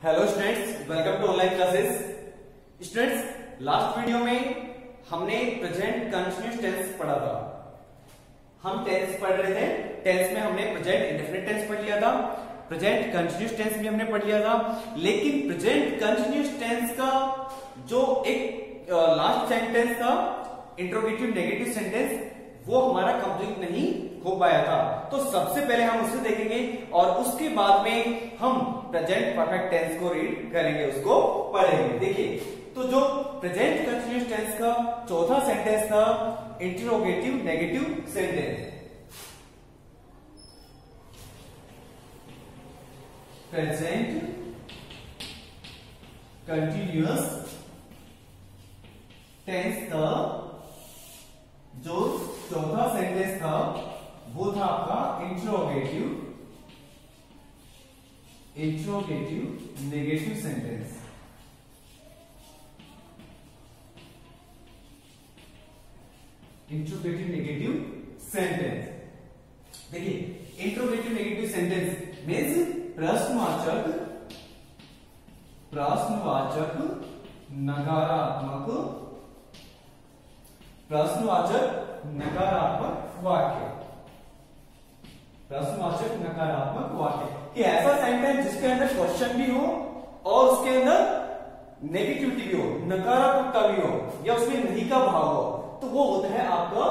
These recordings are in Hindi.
Hello students, welcome to online classes. Students, last video में हमने प्रेजेंट कंटीन्यूअस टेंस पढ़ा था। हम टेंस पढ़ रहे थे। टेंस में हमने प्रेजेंट इंडेफिनिट टेंस पढ़ लिया था, प्रेजेंट कंटीन्यूअस टेंस भी हमने पढ़ लिया था। लेकिन प्रेजेंट कंटीन्यूअस टेंस का जो एक लास्ट सेंटेंस था, इंट्रोगेटिव नेगेटिव सेंटेंस, वो हमारा कंप्लीट नहीं हो पाया था। तो सबसे पहले हम उसे देखेंगे और उसके बाद में हम प्रेजेंट परफेक्ट टेंस को रीड करेंगे, उसको पढ़ेंगे। देखिए, तो जो प्रेजेंट कंटीन्यूअस टेंस का चौथा सेंटेंस था interrogative negative sentence. Present continuous tense का जो चौथा सेंटेंस था वो था आपका interrogative negative sentence. Interrogative negative sentence. देखिए, इंट्रोगेटिव नेगेटिव सेंटेंस मीन्स प्रश्नवाचक नकारात्मक वाक्य। प्रश्नवाचक नकारात्मक वाक्य कि ऐसा सेंटेंस जिसके अंदर क्वेश्चन भी हो और उसके अंदर नेगेटिविटी भी हो, नकारात्मकता भी हो, या उसमें नहीं का भाव हो, तो वो होता है आपका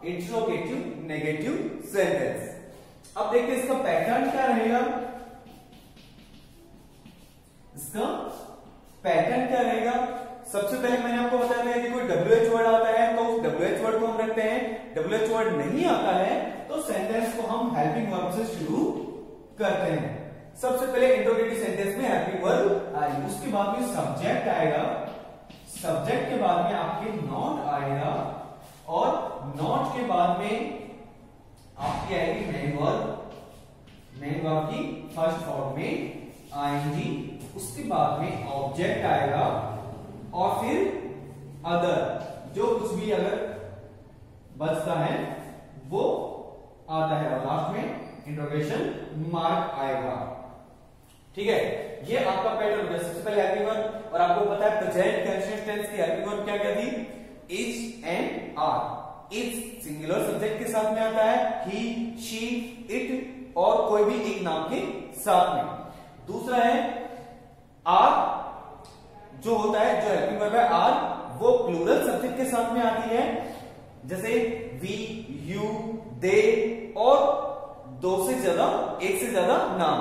इंट्रोगेटिव नेगेटिव सेंटेंस। अब देखते हैं इसका पैटर्न क्या रहेगा। इसका पैटर्न क्या रहेगा? सबसे पहले मैंने आपको बताया था कि कोई WH वर्ड आता है तो उस WH वर्ड को हम रखते हैं। WH वर्ड नहीं आता है तो सेंटेंस को हम हेल्पिंग वर्ब से शुरू करते हैं। सबसे पहले इंट्रोगेटिव सेंटेंस में हेल्पिंग वर्ब आएगी, उसके बाद में सब्जेक्ट आएगा, सब्जेक्ट के बाद में आपके नॉट आएगा और नॉट के बाद में आपकी आएगी मेन वर्ब की फर्स्ट फॉर्म में आएंगी। उसके बाद में ऑब्जेक्ट आएगा और फिर अदर, जो कुछ भी अगर बचता है वो आता है, और लास्ट में इंट्रोगेशन मार्क आएगा। ठीक है, ये आपका पैटर्न है। सबसे पहले हेल्पिंग वर्ब, और आपको पता है प्रेजेंट कंटीन्यूअस टेंस की हेल्पिंग वर्ब क्या क्या थी? Is and are. Is singular subject के साथ में आता है, ही, शी, इट और कोई भी एक नाम के साथ में। दूसरा है आर, जो होता है, जो हेल्पिंग वर्ब है आर, वो प्लूरल सब्जेक्ट के साथ में आती है, जैसे वी, यू, दे और एक से ज्यादा नाम।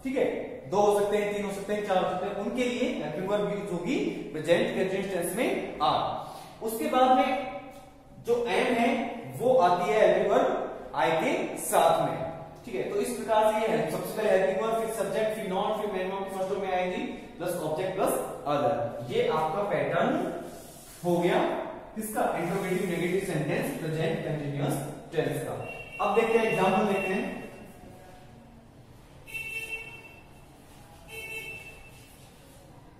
ठीक है, 2 हो सकते हैं, 3 हो सकते हैं, 4 हो सकते हैं, उनके लिए हेल्पिंग वर्ब यूज होगी प्रेजेंट कंटीन्यूअस टेंस में आर। उसके बाद में जो एम है वो आती है हेल्पिंग वर्ब आई के साथ में। ठीक है, तो इस प्रकार से ये है। सबसे पहले हेल्पिंग वर्ब, फिर सब्जेक्ट, फिर नॉट, फिर मेन वर्ब फर्स्ट में आएगी, प्लस ऑब्जेक्ट प्लस अदर। ये आपका पैटर्न हो गया किसका? Interrogative negative sentence present continuous tense का। अब देखते हैं एग्जांपल, देखते हैं।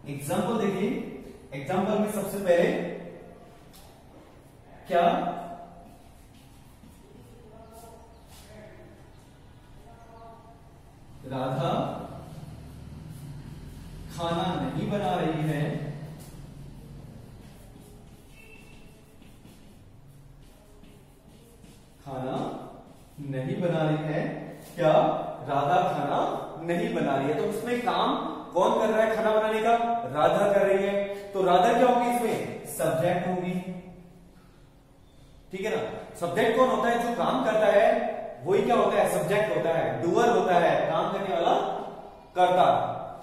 एग्जांपल देखिए, एग्जांपल में सबसे पहले क्या? राधा खाना नहीं बना रही है, खाना नहीं बना रही है। क्या? राधा खाना नहीं बना रही है। तो उसमें काम कौन कर रहा है? खाना बनाने का राधा कर रही है। तो राधा क्या होगी? इसमें सब्जेक्ट होगी। ठीक है ना? सब्जेक्ट कौन होता है? जो काम करता है वही क्या होता है? सब्जेक्ट होता है, डूअर होता है, काम करने वाला कर्ता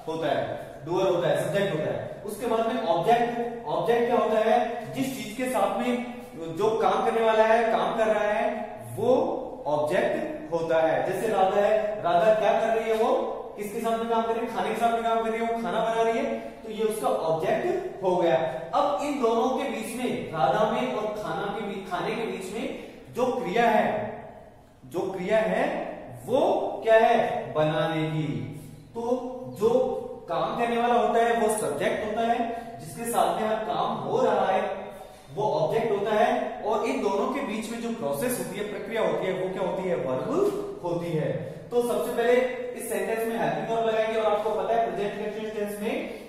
होता है, डूअर होता है, सब्जेक्ट होता है। उसके बाद में ऑब्जेक्ट, ऑब्जेक्ट क्या होता है? जिस चीज के साथ में जो काम करने वाला है, काम कर रहा है, वो ऑब्जेक्ट होता है। जैसे राधा है, राधा क्या कर रही है? वो किसके साथ में काम कर रही है? खाने के साथ में काम कर रही है, वो खाना बना रही है, तो ये उसका ऑब्जेक्ट हो गया। अब इन दोनों के बीच में, राधा में और खाने के बीच में जो क्रिया है वो क्या है? बनाने की। तो जो काम करने वाला होता है वो सब्जेक्ट होता है, जिसके साथ में काम हो रहा है वो ऑब्जेक्ट होता है, और इन दोनों के बीच में जो प्रोसेस होती है, प्रक्रिया होती है, वो क्या होती है? वर्ब होती है। तो सबसे पहले इस सेंटेंस में हेल्पिंग वर्ब लगाएंगे, और आपको पता है प्रेजेंट कंटीन्यूअस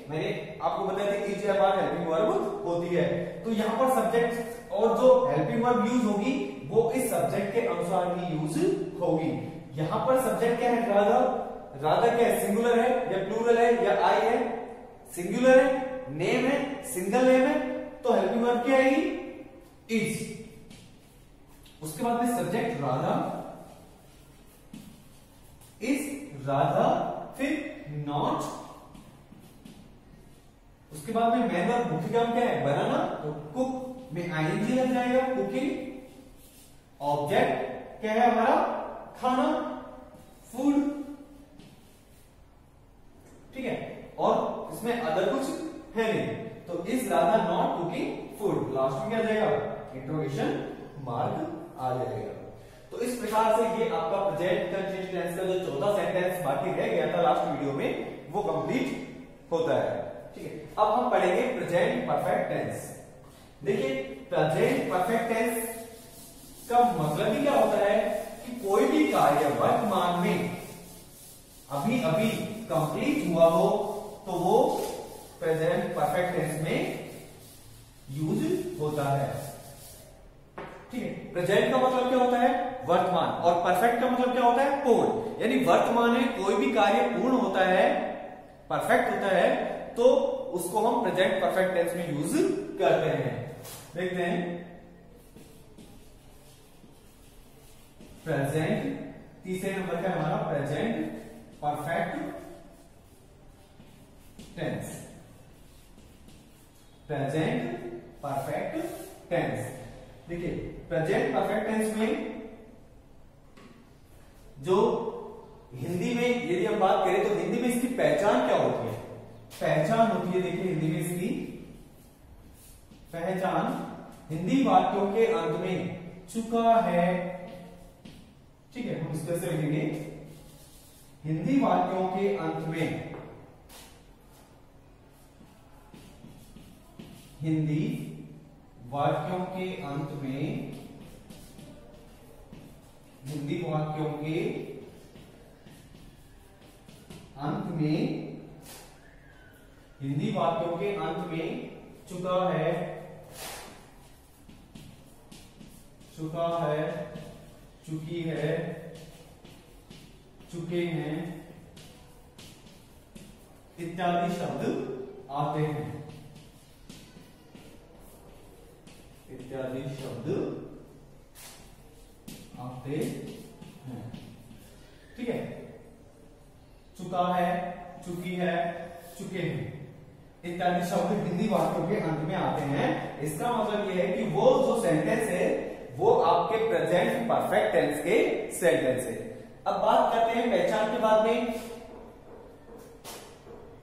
मैंने आपको बताया था इज या बार हेल्पिंग वर्ब होती है। तो यहाँ पर सब्जेक्ट और जो हेल्पिंग वर्ब यूज होगी वो इस सब्जेक्ट के अनुसार ही यूज होगी। यहाँ पर सब्जेक्ट क्या है? राधा। राधा क्या है? सिंगुलर है या प्लूरल है या आई है? सिंगुलर है। नेम है, सिंगल नेम है, तो हेल्पिंग वर्ब क्या आएगी? इज। उसके बाद में सब्जेक्ट राधा, इज राधा, फिर नॉट, उसके बाद में मेन वर्ब मुख्य काम क्या है? बनाना, तो कुक में आईएनजी लग जाएगा, कुकिंग। ऑब्जेक्ट क्या है हमारा? खाना, फूड, ठीक है। और इसमें अदर कुछ है नहीं, तो is Radha not cooking food, last में क्या आ जाएगा? इंट्रोगेशन मार्क आ जाएगा। तो इस प्रकार से ये आपका प्रेजेंट कंटिन्यूअस टेंस का जो चौथा सेंटेंस बाकी रह गया था लास्ट वीडियो में, वो कंप्लीट होता है, ठीक है। अब हम पढ़ेंगे प्रेजेंट परफेक्ट टेंस। देखिए प्रेजेंट परफेक्ट टेंस का मतलब ही क्या होता है कि कोई भी कार्य वर्तमान में अभी अभी कंप्लीट हुआ हो तो वो प्रेजेंट परफेक्ट टेंस में यूज होता है, ठीक है। प्रेजेंट का मतलब क्या होता है? वर्तमान। और परफेक्ट का मतलब क्या होता है? पूर्ण। यानी वर्तमान में कोई भी कार्य पूर्ण होता है, परफेक्ट होता है, तो उसको हम प्रेजेंट परफेक्ट टेंस में यूज करते हैं। देखते हैं प्रेजेंट, तीसरे नंबर का हमारा present perfect tense. Present perfect tense, देखिए प्रेजेंट परफेक्ट टेंस में जो हिंदी में यदि हम बात करें तो हिंदी में इसकी पहचान क्या होती है? पहचान होती है, देखिए हिंदी में इसकी पहचान हिंदी वाक्यों के अंत में चुका है, ठीक है। हम इस तरह से लिखेंगे, हिंदी वाक्यों के अंत में, हिंदी वाक्यों के अंत में, हिंदी वाक्यों के अंत में, हिंदी वाक्यों के अंत में चुका है, चुका है, चुकी है, चुके हैं इत्यादि शब्द आते हैं, इत्यादि शब्द आते हैं, ठीक है। चुका है, चुकी है, चुके हैं इत्यादि शब्द हिंदी वाक्यों के अंत में आते हैं। इसका मतलब यह है कि वो जो सेंटेंस है वो आपके प्रेजेंट परफेक्ट टेंस के सेंटेंस है। अब बात करते हैं पहचान के बाद में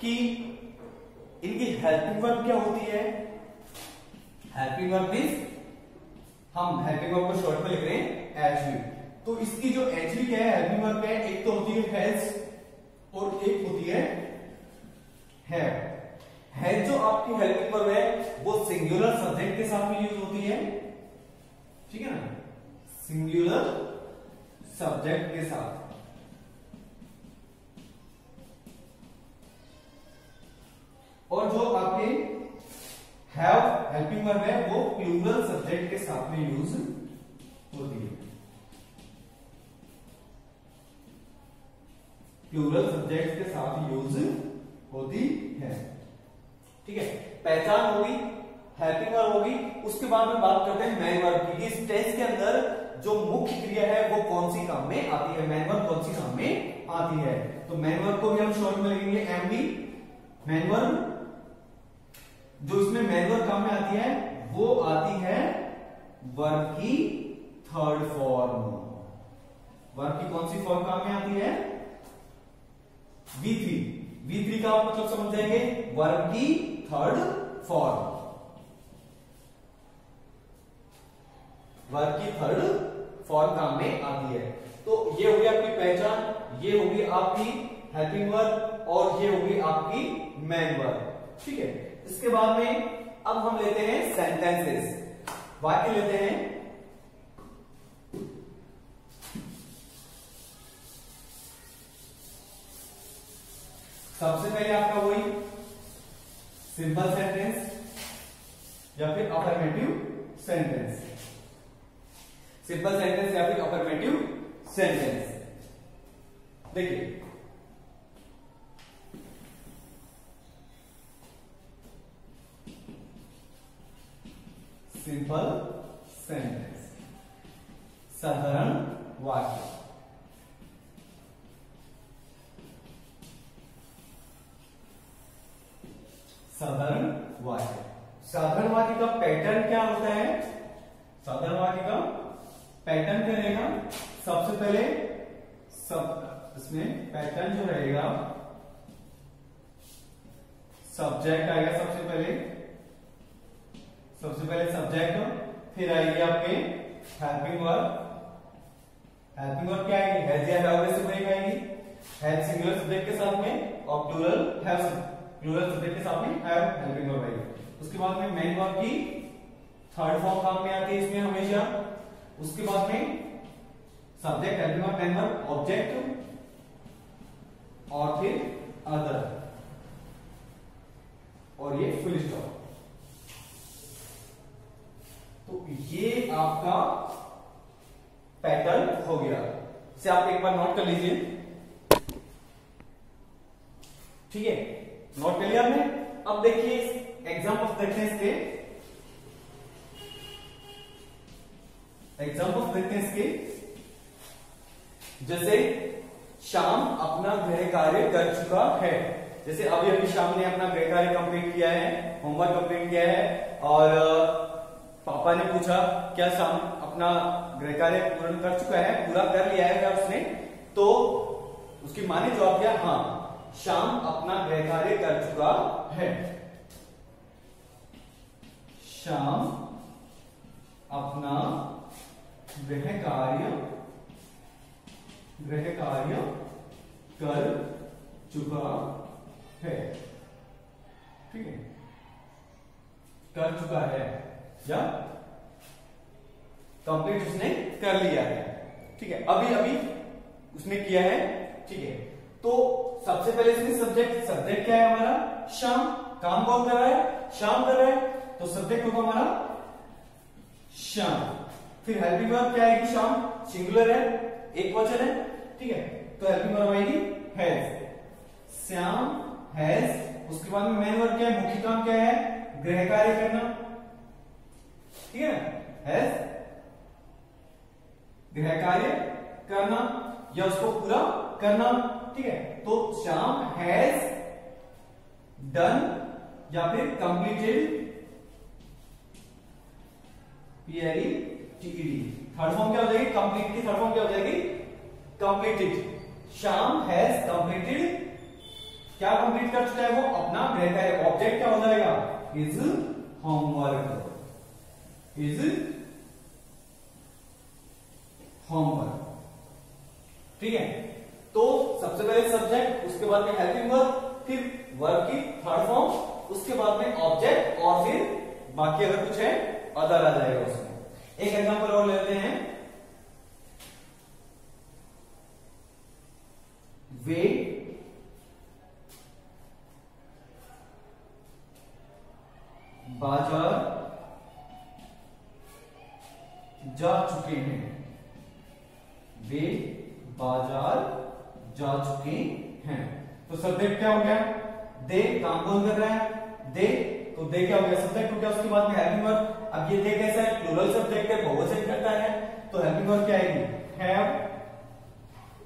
कि इनकी हेल्पिंग वर्ब क्या होती है। हेल्पिंग वर्ब मींस, हम हेल्पिंग वर्ब को शॉर्ट में लिख रहे हैं एचवी। तो इसकी जो एचवी क्या है, हेल्पिंग वर्ब क्या है? एक तो होती है हैज और एक होती है हैव जो आपकी हेल्पिंग वर्ब है वो सिंगुलर सब्जेक्ट के साथ में यूज होती है, ठीक है ना, सिंगुलर सब्जेक्ट के साथ। और जो आपके हैव हेल्पिंग वर्ब है वो प्लूरल सब्जेक्ट के साथ में यूज होती है, प्लूरल सब्जेक्ट के साथ यूज होती है, ठीक है। पहचान होगी, हेल्पिंग वर्ब होगी। उसके बाद में बात करते हैं मैन वर्ब की। इस टेंस के अंदर जो मुख्य क्रिया है वो कौन सी काम में आती है, मैन वर्ब कौन सी काम में आती है। तो मैन वर्ब को भी हम शॉर्ट में लिखेंगे एमवी। मैन वर्ब जो इसमें मैन वर्ब काम में आती है वो आती है वर्ब की थर्ड फॉर्म। वर्ब की कौन सी फॉर्म काम में आती है? V3। V3 का आप मतलब समझ जाएंगे, वर्ब की थर्ड फॉर्म, वर्ब की थर्ड फॉर्म काम में आती है। तो ये होगी आपकी पहचान, ये होगी आपकी हेल्पिंग वर्ब और ये होगी आपकी मैन वर्ब, ठीक है। इसके बाद में अब हम लेते हैं सेंटेंसेस, वाक्य लेते हैं। सबसे पहले आपका वही सिंपल सेंटेंस या फिर अफर्मेटिव सेंटेंस, सिंपल सेंटेंस या फिर अफर्मेटिव सेंटेंस। देखिए सिंपल सेंटेंस, साधारण वाक्य। साधारण वाक्य, साधारण वाक्य का पैटर्न क्या होता है? साधारण वाक्य का पैटर्न क्या रहेगा? सबसे पहले इसमें पैटर्न जो रहेगा, सब्जेक्ट आएगा सबसे पहले सब्जेक्ट, फिर आएगी आपके हेल्पिंग वर्ब। हेल्पिंग वर्ब क्या आएगी? हैज या हैव से ब्रेक आएगी। हैज सिंगुलर सब्जेक्ट के साथ में और प्लूरल सब्जेक्ट के साथ में हैव हेल्पिंग वर्ब आएगी। उसके बाद में मेन वर्ब की थर्ड फॉर्म काम में आती है इसमें हमेशा। उसके बाद में subject, helping verb, main verb, object और फिर अदर, और ये फुल स्टॉप। तो ये आपका पैटर्न हो गया। इसे आप एक बार नोट कर लीजिए, ठीक है? नोट कर लिया आपने? अब देखिए एग्जाम्पल्स देखते हैं इसके, एग्जाम्पल्स देखते हैं इसके। जैसे श्याम अपना गृह कार्य कर चुका है। जैसे अभी श्याम ने अपना गृह कार्य कंप्लीट किया है, होमवर्क कंप्लीट किया है, और पापा ने पूछा क्या श्याम अपना गृह कार्य पूर्ण कर चुका है, पूरा कर लिया है क्या उसने? तो उसकी माँ ने जवाब दिया हाँ, श्याम अपना गृह कार्य कर चुका है। श्याम अपना गृह कार्य कर चुका है, ठीक है? कर चुका है या कंप्लीट उसने कर लिया है, ठीक है? अभी उसने किया है, ठीक है? तो सबसे पहले इसमें सब्जेक्ट क्या है हमारा? श्याम। काम कौन कर रहा है? श्याम कर रहा है, तो सब्जेक्ट होगा हमारा श्याम। फिर हेल्पिंग वर्ब क्या आएगी? श्याम सिंगुलर है, एक वचन है, ठीक है? तो हेल्पिंग वर्ब आएगी हैज। श्याम हैज। उसके बाद में मेन वर्ब क्या है? मुख्य काम क्या है? गृह कार्य करना, ठीक है? हैज गृह कार्य करना या उसको पूरा करना, ठीक है? तो श्याम हैज डन या फिर कंप्लीटेड, PLETED। थर्ड फॉर्म क्या हो जाएगी? कंप्लीट की थर्ड फॉर्म क्या हो जाएगी? कंप्लीटेड। श्याम हैज कंप्लीटेड, क्या कंप्लीट कर चुका है वो? अपना गृह कार्य। ऑब्जेक्ट क्या हो जाएगा? हिज होमवर्क, हिज होमवर्क, ठीक है? तो सबसे पहले सब्जेक्ट, उसके बाद में हेल्पिंग वर्ब, फिर वर्ब की थर्ड फॉर्म, उसके बाद में ऑब्जेक्ट, और फिर बाकी अगर कुछ है अदर आ जाएगा उसमें। एक एग्जांपल और लेते हैं। वे बाजार जा चुके हैं। वे बाजार जा चुके हैं। तो सब्जेक्ट क्या हो गया? दे। काम कौन कर रहा है? दे। तो दे क्या हो गया? सब्जेक्ट हो गया। उसके बाद में हेल्पिंग वर्ब। अब ये दे कैसा है? प्लूरल सब्जेक्ट है, बहुवचन करता है, तो हेल्पिंग वर्ब क्या आएगी? हैव।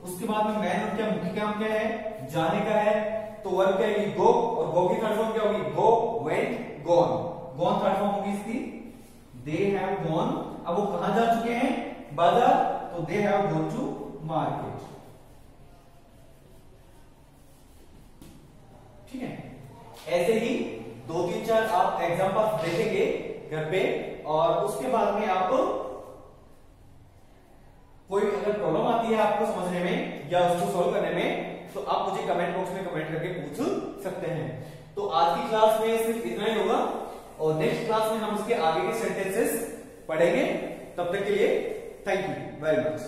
उसके बाद में मैन और क्या मुख्य काम क्या है? जाने का है, तो वर्ब क्या आएगी? गो। और गो की थर्ड फॉर्म क्या होगी? Go, went, gone. Gone third form होगी इसकी। They have gone. अब वो कहां जा चुके हैं? बाजार, तो they have gone to market, ठीक है? ऐसे ही 2-3-4 आप एग्जांपल्स देखेंगे घर पे, और उसके बाद में आप कोई अगर प्रॉब्लम आती है आपको समझने में या उसको सॉल्व करने में, तो आप मुझे कमेंट बॉक्स में कमेंट करके पूछ सकते हैं। तो आज की क्लास में सिर्फ इतना ही होगा, और नेक्स्ट क्लास में हम उसके आगे के सेंटेंसेस पढ़ेंगे। तब तक के लिए थैंक यू वेरी मच।